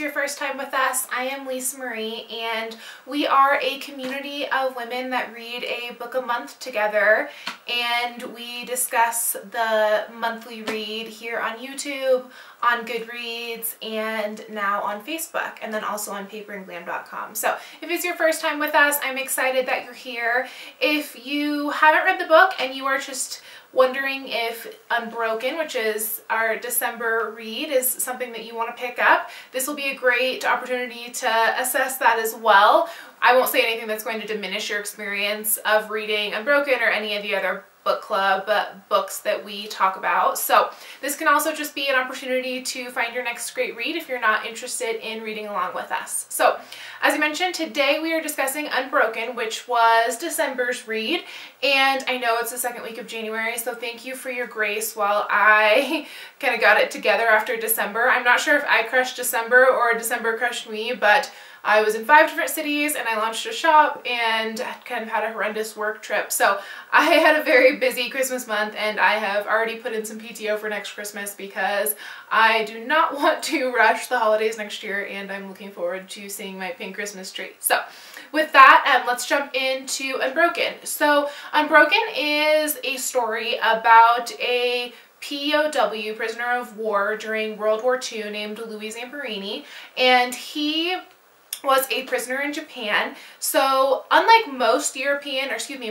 your first time with us, I am Lisamarie, and we are a community of women that read a book a month together, and we discuss the monthly read here on YouTube, on GoodReads, and now on Facebook, and then also on paperandglam.com. So if it's your first time with us, I'm excited that you're here. If you haven't read the book and you are just wondering if Unbroken, which is our December read, is something that you want to pick up, this will be a great opportunity to assess that as well. I won't say anything that's going to diminish your experience of reading Unbroken or any of the other book club books that we talk about. So this can also just be an opportunity to find your next great read if you're not interested in reading along with us. So as I mentioned, today we are discussing Unbroken, which was December's read, and I know it's the second week of January, so thank you for your grace while I kind of got it together after December. I'm not sure if I crushed December or December crushed me, but I was in 5 different cities and I launched a shop and kind of had a horrendous work trip. So I had a very busy Christmas month, and I have already put in some PTO for next Christmas because I do not want to rush the holidays next year, and I'm looking forward to seeing my pink Christmas tree. So with that, let's jump into Unbroken. So Unbroken is a story about a POW, prisoner of war, during World War II named Louie Zamperini, and he was a prisoner in Japan. So unlike most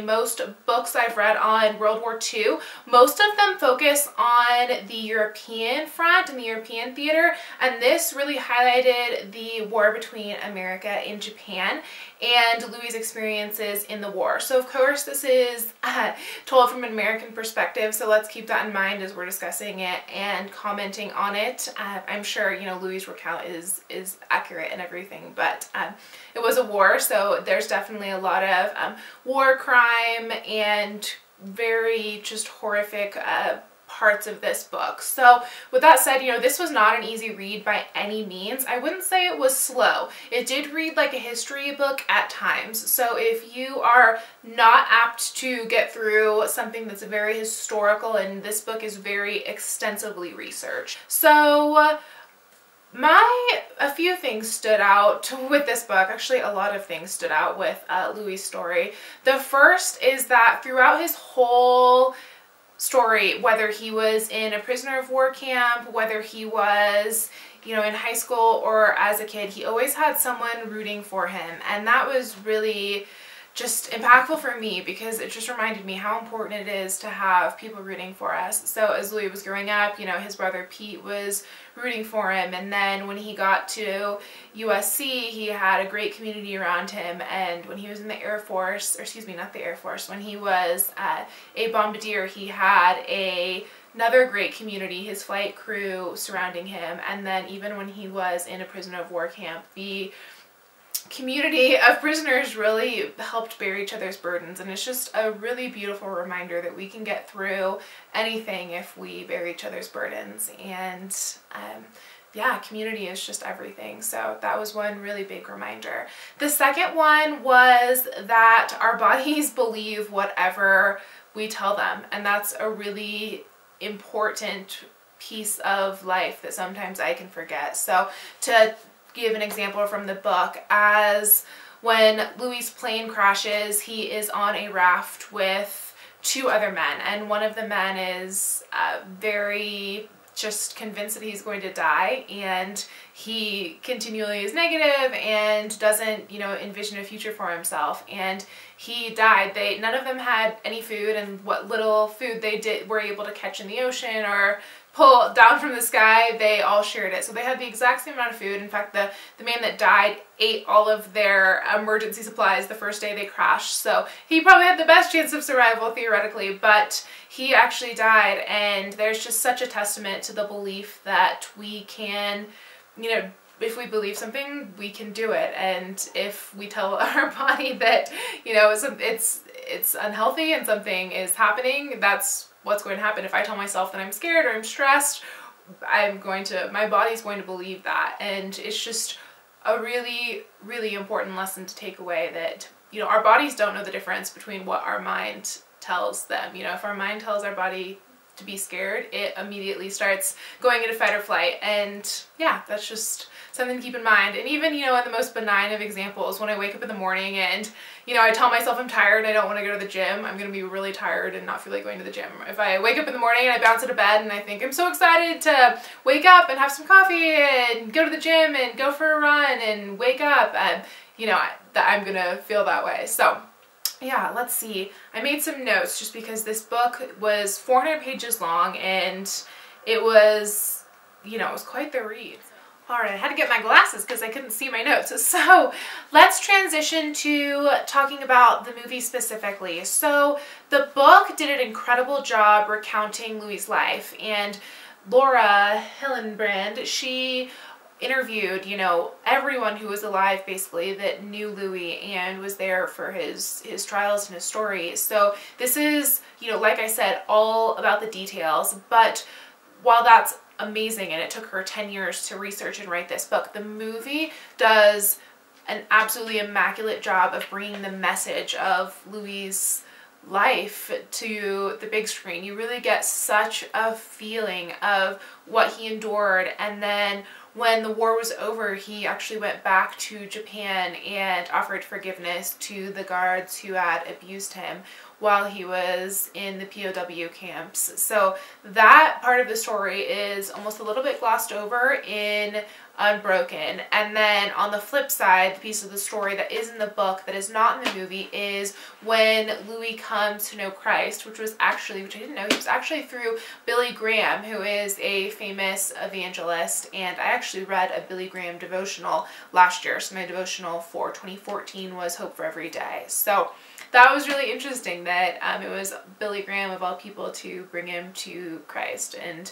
most books I've read on World War II, most of them focus on the European front and the European theater, and this really highlighted the war between America and Japan and Louie's experiences in the war. So of course this is told from an American perspective, so let's keep that in mind as we're discussing it and commenting on it. I'm sure, you know, Louie's recount is accurate and everything, but it was a war, so there's definitely a lot of war crime and very just horrific parts of this book. So with that said, you know, this was not an easy read by any means. I wouldn't say it was slow. It did read like a history book at times. So if you are not apt to get through something that's very historical, and this book is very extensively researched. So a few things stood out with this book. Actually, a lot of things stood out with Louie's story. The first is that throughout his whole story, whether he was in a prisoner of war camp, whether he was, you know, in high school or as a kid, he always had someone rooting for him, and that was really just impactful for me because it just reminded me how important it is to have people rooting for us. So as Louie was growing up, you know, his brother Pete was rooting for him, and then when he got to USC, he had a great community around him, and when he was in the Air Force, or excuse me, not the Air Force, when he was a bombardier, he had another great community, his flight crew surrounding him, and then even when he was in a prisoner of war camp, the community of prisoners really helped bear each other's burdens, and it's just a really beautiful reminder that we can get through anything if we bear each other's burdens. And yeah, community is just everything. So that was one really big reminder. The second one was that our bodies believe whatever we tell them, and that's a really important piece of life that sometimes I can forget. So to give an example from the book, as when Louie's plane crashes, he is on a raft with 2 other men, and one of the men is very just convinced that he's going to die, and he continually is negative and doesn't, you know, envision a future for himself, and he died. None of them had any food, and what little food they were able to catch in the ocean or pull down from the sky, they all shared it. So they had the exact same amount of food. In fact, the man that died ate all of their emergency supplies the first day they crashed. So he probably had the best chance of survival theoretically, but he actually died. And there's just such a testament to the belief that we can, you know, if we believe something, we can do it. And if we tell our body that, you know, it's unhealthy and something is happening, that's what's going to happen. If I tell myself that I'm scared or I'm stressed, my body's going to believe that. And it's just a really, really important lesson to take away, that, you know, our bodies don't know the difference between what our mind tells them. You know, if our mind tells our body to be scared, it immediately starts going into fight or flight. And yeah, that's just something to keep in mind. And even, you know, in the most benign of examples, when I wake up in the morning and, you know, I tell myself I'm tired and I don't want to go to the gym, I'm going to be really tired and not feel like going to the gym. If I wake up in the morning and I bounce out of bed and I think I'm so excited to wake up and have some coffee and go to the gym and go for a run and wake up, you know, I'm going to feel that way. So yeah, let's see. I made some notes just because this book was 400 pages long and it was, you know, it was quite the read. Alright, I had to get my glasses because I couldn't see my notes. So let's transition to talking about the movie specifically. So the book did an incredible job recounting Louie's life, and Laura Hillenbrand, she interviewed, you know, everyone who was alive basically that knew Louie and was there for his trials and his story. So this is, you know, like I said, all about the details, but while that's amazing and it took her 10 years to research and write this book, the movie does an absolutely immaculate job of bringing the message of Louie's life to the big screen. You really get such a feeling of what he endured, and then when the war was over, he actually went back to Japan and offered forgiveness to the guards who had abused him while he was in the POW camps. So that part of the story is almost a little bit glossed over in Unbroken. And then on the flip side, the piece of the story that is in the book that is not in the movie is when Louie comes to know Christ, which was actually, which I didn't know, he was actually through Billy Graham, who is a famous evangelist. And I actually read a Billy Graham devotional last year. So my devotional for 2014 was Hope for Every Day. So that was really interesting that it was Billy Graham of all people to bring him to Christ and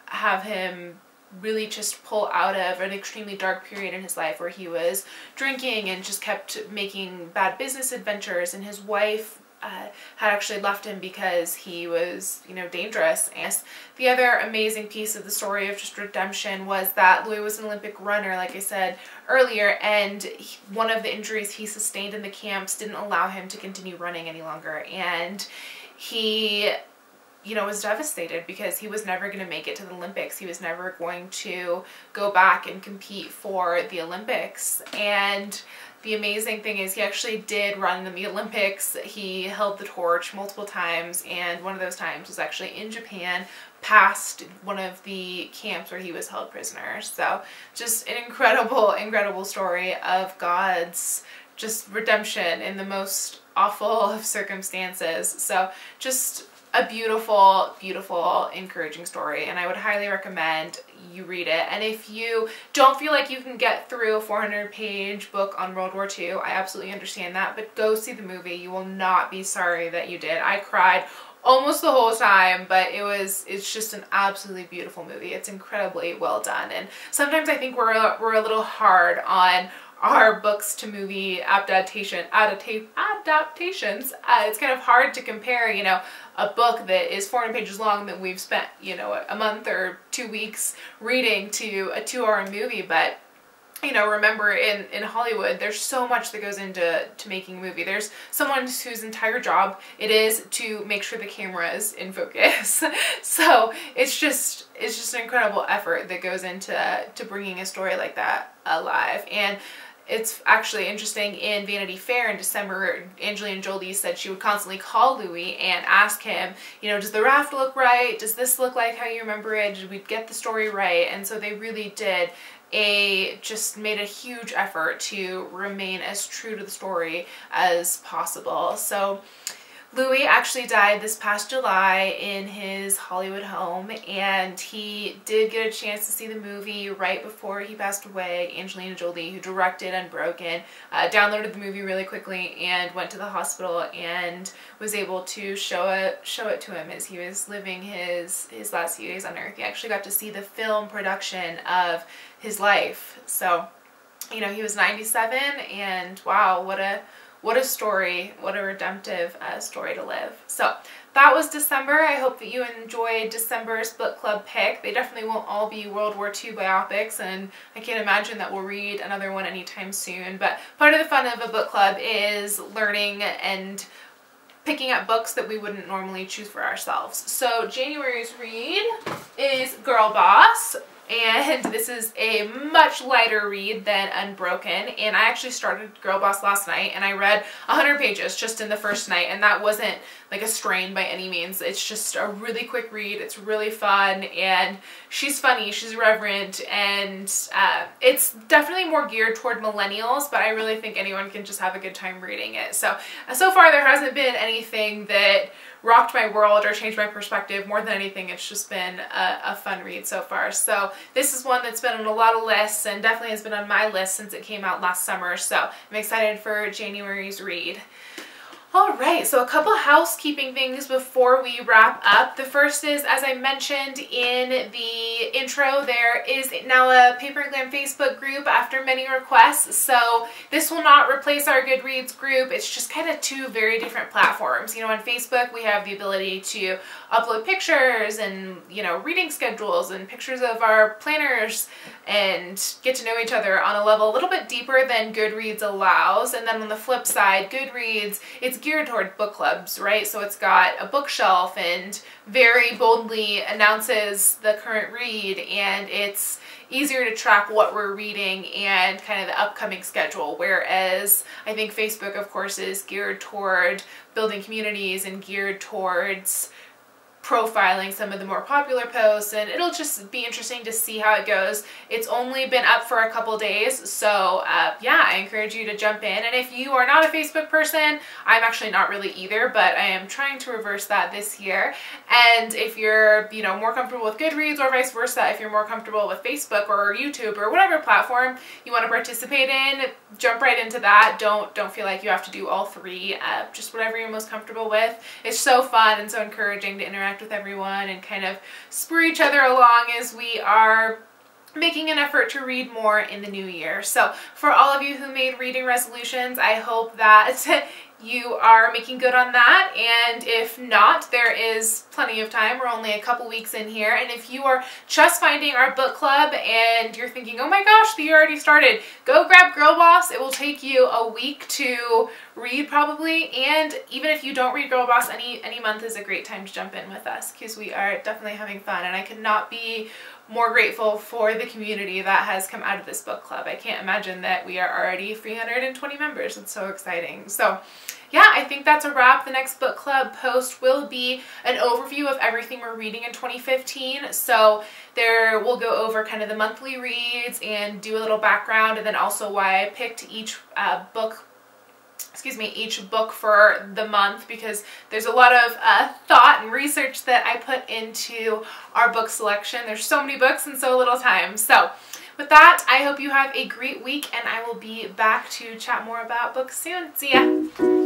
have him really just pull out of an extremely dark period in his life where he was drinking and just kept making bad business adventures, and his wife had actually left him because he was, you know, dangerous. And the other amazing piece of the story of just redemption was that Louie was an Olympic runner, like I said earlier, and one of the injuries he sustained in the camps didn't allow him to continue running any longer, and he, you know, was devastated because he was never going to make it to the Olympics. He was never going to go back and compete for the Olympics. And the amazing thing is he actually did run in the Olympics. He held the torch multiple times, and one of those times was actually in Japan, past one of the camps where he was held prisoner. So just an incredible, incredible story of God's just redemption in the most awful of circumstances. So just a beautiful, beautiful, encouraging story, and I would highly recommend you read it. And if you don't feel like you can get through a 400-page book on World War II, I absolutely understand that, but go see the movie. You will not be sorry that you did. I cried almost the whole time, but it's just an absolutely beautiful movie. It's incredibly well done, and sometimes I think we're a little hard on our books to movie adaptations. It's kind of hard to compare, you know, a book that is 400 pages long that we've spent, you know, a month or 2 weeks reading to a 2-hour movie. But, you know, remember in Hollywood, there's so much that goes into making a movie. There's someone whose entire job it is to make sure the camera is in focus. So it's just an incredible effort that goes into bringing a story like that alive. And it's actually interesting, in Vanity Fair in December, Angelina Jolie said she would constantly call Louie and ask him, you know, does the raft look right? Does this look like how you remember it? Did we get the story right? And so they really did just made a huge effort to remain as true to the story as possible. So Louie actually died this past July in his Hollywood home, and he did get a chance to see the movie right before he passed away. Angelina Jolie, who directed Unbroken, downloaded the movie really quickly and went to the hospital and was able to show it to him as he was living his last few days on Earth. He actually got to see the film production of his life. So, you know, he was 97, and wow, what a story, what a redemptive story to live. So that was December. I hope that you enjoyed December's book club pick. They definitely won't all be World War II biopics, and I can't imagine that we'll read another one anytime soon. But part of the fun of a book club is learning and picking up books that we wouldn't normally choose for ourselves. So January's read is Girl Boss, and this is a much lighter read than Unbroken, and I actually started Girl Boss last night and I read 100 pages just in the first night, and that wasn't like a strain by any means. It's just a really quick read. It's really fun, and she's funny, she's irreverent, and it's definitely more geared toward millennials, but I really think anyone can just have a good time reading it. So far there hasn't been anything that rocked my world or changed my perspective. More than anything, it's just been a fun read so far. So this is one that's been on a lot of lists and definitely has been on my list since it came out last summer. So I'm excited for January's read. Alright, so a couple housekeeping things before we wrap up. The first is, as I mentioned in the intro, there is now a Paper and Glam Facebook group after many requests. So this will not replace our GoodReads group. It's just kind of two very different platforms. You know, on Facebook we have the ability to upload pictures and, you know, reading schedules and pictures of our planners and get to know each other on a level a little bit deeper than GoodReads allows. And then on the flip side, GoodReads, it's geared toward book clubs, right? So it's got a bookshelf and very boldly announces the current read, and it's easier to track what we're reading and kind of the upcoming schedule, whereas I think Facebook, of course, is geared toward building communities and geared towards profiling some of the more popular posts, and it'll just be interesting to see how it goes. It's only been up for a couple days, so yeah, I encourage you to jump in. And if you are not a Facebook person, I'm actually not really either, but I am trying to reverse that this year. And if you're, you know, more comfortable with GoodReads or vice versa, if you're more comfortable with Facebook or YouTube or whatever platform you want to participate in, jump right into that. Don't feel like you have to do all three. Just whatever you're most comfortable with. It's so fun and so encouraging to interact with everyone and kind of spur each other along as we are making an effort to read more in the new year. So for all of you who made reading resolutions, I hope that you are making good on that, and if not, there is plenty of time. We're only a couple weeks in here, and if you are just finding our book club and you're thinking, oh my gosh, the year already started, go grab Girl Boss. It will take you a week to read probably, and even if you don't read Girl Boss, any month is a great time to jump in with us, because we are definitely having fun, and I could not be more grateful for the community that has come out of this book club. I can't imagine that we are already 320 members. It's so exciting. So yeah, I think that's a wrap. The next book club post will be an overview of everything we're reading in 2015. So there we'll go over kind of the monthly reads and do a little background, and then also why I picked each book for the month, because there's a lot of thought and research that I put into our book selection. There's so many books and so little time. So with that, I hope you have a great week, and I will be back to chat more about books soon. See ya!